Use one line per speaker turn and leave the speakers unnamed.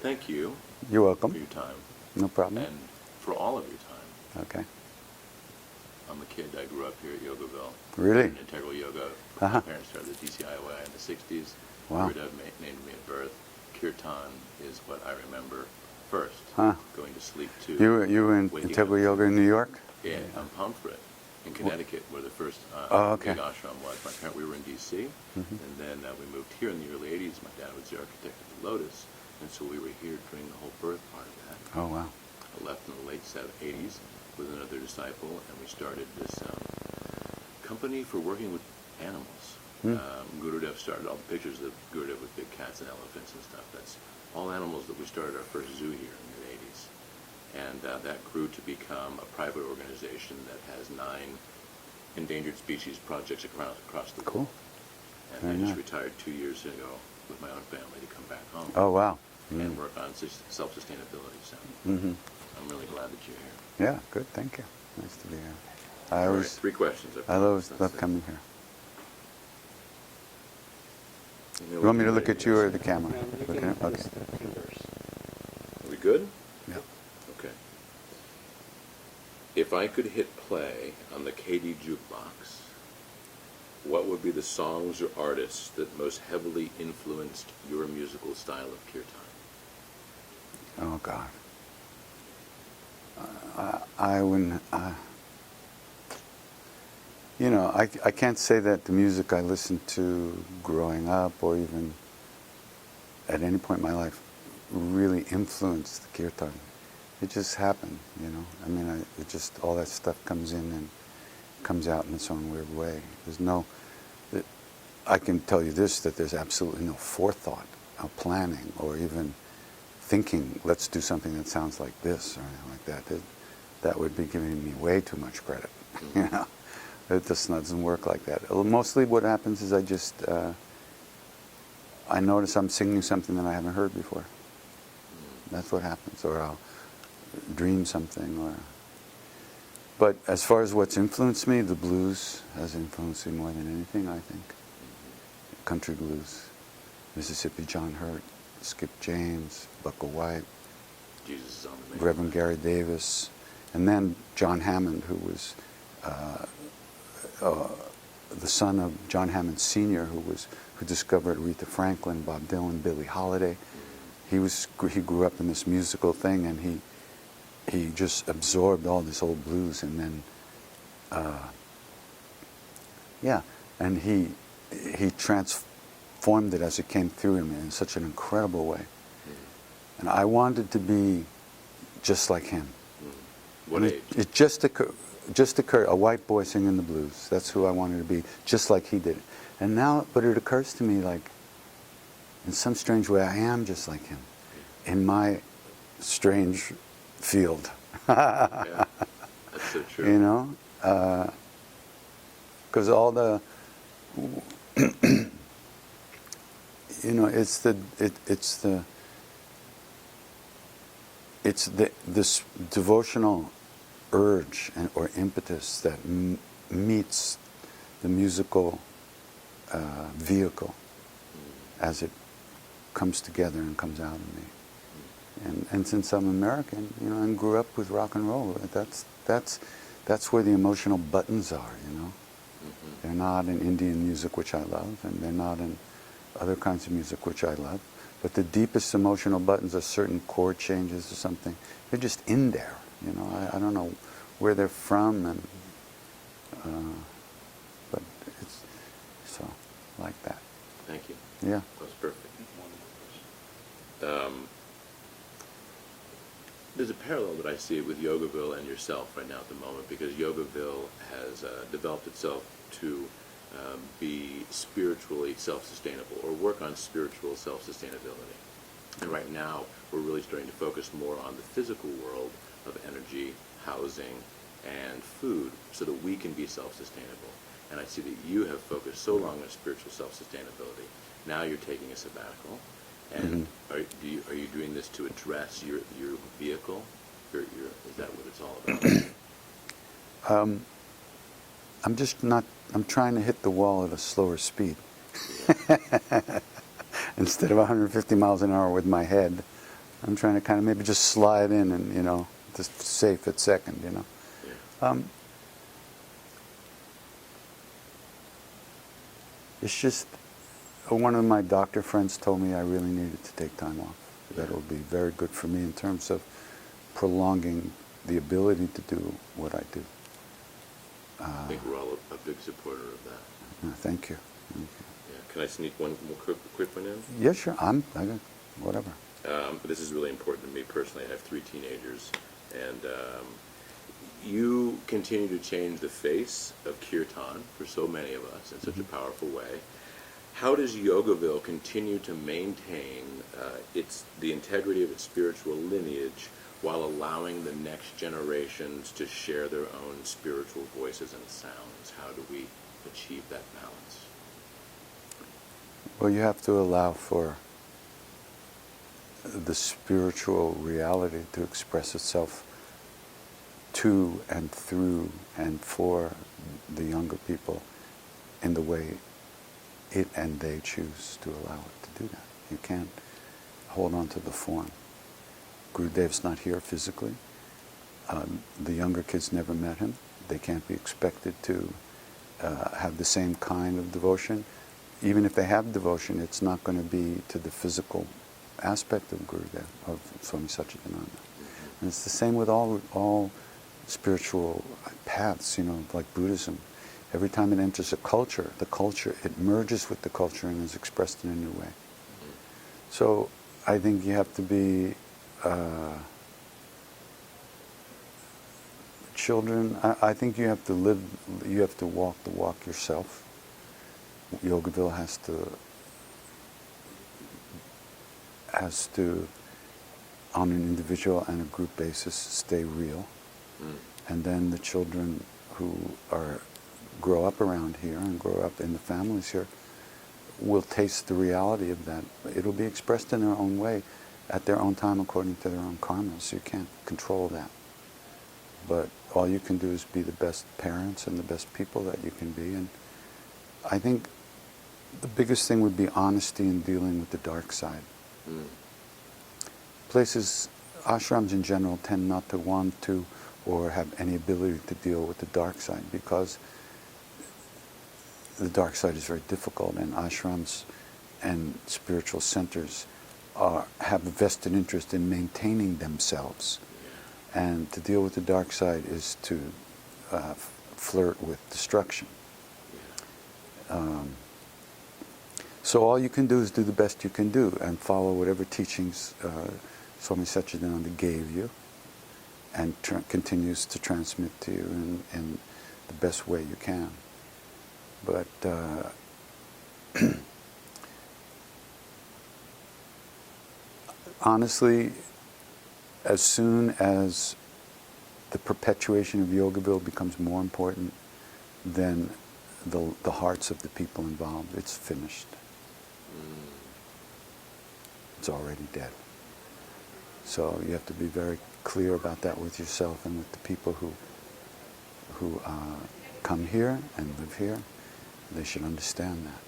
thank you.
You're welcome.
For your time.
No problem.
And for all of your time.
Okay.
I'm a kid. I grew up here at Yogaville.
Really?
In integral yoga. My parents started the DCIOI in the 60s.
Wow.
Gurudev named me at birth. Kirtan is what I remember first.
Huh.
Going to sleep too.
You were in integral yoga in New York?
Yeah, Pomfret in Connecticut, where the first
okay.
big ashram was. We were in D.C., and then we moved here in the early 80s. My dad was the architect of the Lotus, and so we were here during the whole birth part of that.
Oh, wow.
I left in the late 80s with another disciple, and we started this company for working with animals. Gurudev started all the pictures of Gurudev with big cats and elephants and stuff. That's all animals that we started our first zoo here in the 80s. And that grew to become a private organization that has 9 endangered species projects across the world. And I just retired 2 years ago with my own family to come back home.
Oh, wow.
And work on self-sustainability. So I'm really glad that you're here.
Yeah, good. Thank you. Nice to be here. I always,
3 questions.
I always love coming here. You want me to look at you or the camera?
No,
Okay.
Are we good?
Yeah.
Okay. If I could hit play on the KD jukebox, what would be the songs or artists that most heavily influenced your musical style of kirtan?
Oh, God. I wouldn't... you know, I can't say that the music I listened to growing up or even at any point in my life really influenced the kirtan. It just happened, you know. I mean, it just, all that stuff comes in and comes out in its own weird way. There's no... I can tell you this, that there's absolutely no forethought of planning or even thinking, let's do something that sounds like this or anything like that. That would be giving me way too much credit, you know. It just doesn't work like that. Mostly what happens is I notice I'm singing something that I haven't heard before. That's what happens. Or I'll dream something. But as far as what's influenced me, the blues has influenced me more than anything, I think. Country blues. Mississippi John Hurt, Skip James, Bucka White,
Jesus is on the
Reverend Gary Davis, and then John Hammond, who was the son of John Hammond Sr., who discovered Aretha Franklin, Bob Dylan, Billie Holiday. He grew up in this musical thing, and he just absorbed all this old blues, and then and he transformed it as it came through him in such an incredible way. And I wanted to be just like him.
What age?
It just occurred, a white boy singing the blues. That's who I wanted to be, just like he did. And now, but it occurs to me, like, in some strange way, I am just like him, in my strange field.
Yeah, that's so true.
You know? Because all the, you know, it's this devotional urge or impetus that meets the musical vehicle as it comes together and comes out of me. And since I'm American, you know, and grew up with rock and roll, that's where the emotional buttons are, you know. They're not in Indian music, which I love, and they're not in other kinds of music, which I love. But the deepest emotional buttons are certain chord changes or something. They're just in there, you know. I don't know where they're from, and but it's so like that.
Thank you.
Yeah.
That's perfect. There's a parallel that I see with Yogaville and yourself right now at the moment, because Yogaville has developed itself to be spiritually self-sustainable, or work on spiritual self-sustainability. And right now, we're really starting to focus more on the physical world of energy, housing, and food, so that we can be self-sustainable. And I see that you have focused so long on spiritual self-sustainability. Now you're taking a sabbatical. And are you doing this to address your vehicle? Is that what it's all about?
I'm trying to hit the wall at a slower speed. Instead of 150 miles an hour with my head, I'm trying to kind of maybe just slide in and, you know, just safe at second, you know.
Yeah.
It's just, one of my doctor friends told me I really needed to take time off. That will be very good for me in terms of prolonging the ability to do what I do.
I think we're all a big supporter of that.
Thank you. Thank
Yeah. Can I sneak one more quick one in?
you. Yeah, sure. I got whatever.
This is really important to me personally. I have 3 teenagers, and you continue to change the face of kirtan for so many of us in such a powerful way. How does Yogaville continue to maintain the integrity of its spiritual lineage while allowing the next generations to share their own spiritual voices and sounds? How do we achieve that balance?
Well, you have to allow for the spiritual reality to express itself to and through and for the younger people in the way it and they choose to allow it to do that. You can't hold on to the form. Gurudev's not here physically. The younger kids never met him. They can't be expected to have the same kind of devotion. Even if they have devotion, it's not going to be to the physical aspect of Gurudev, of Swami Satchidananda. And it's the same with all spiritual paths, you know, like Buddhism. Every time it enters a culture, it merges with the culture and is expressed in a new way. So I think you have to be children. I think you have to walk the walk yourself. Yogaville has to, on an individual and a group basis, stay real. And then the children who grow up around here and grow up in the families here will taste the reality of that. It'll be expressed in their own way, at their own time, according to their own karma. So you can't control that. But all you can do is be the best parents and the best people that you can be. And I think the biggest thing would be honesty in dealing with the dark side. Places, ashrams in general, tend not to want to or have any ability to deal with the dark side because the dark side is very difficult, and ashrams and spiritual centers have a vested interest in maintaining themselves. And to deal with the dark side is to flirt with destruction. So all you can do is do the best you can do and follow whatever teachings Swami Satchidananda gave you and continues to transmit to you in the best way you can. But honestly, as soon as the perpetuation of Yogaville becomes more important than the hearts of the people involved, it's finished. It's already dead. So you have to be very clear about that with yourself and with the people who come here and live here. They should understand that.